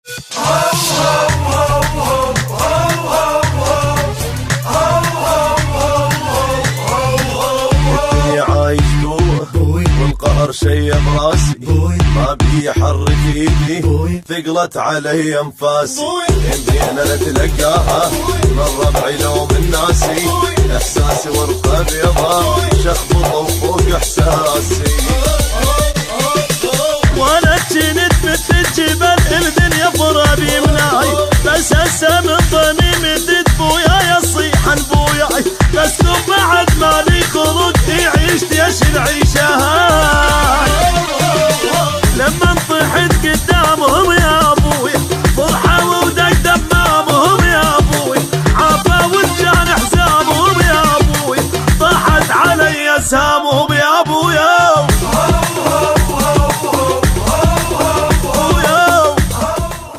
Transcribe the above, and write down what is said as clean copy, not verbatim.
الدنيا عايش بوي والقهر شي براسي، ما بي حرك ايدي ثقلت علي انفاسي، يمدينا نتلقاها من ربعي لو من ناسي، احساسي ورقه بيضا شخبط وفوق احساسي. وانا كنت مثل الجبل الدنيا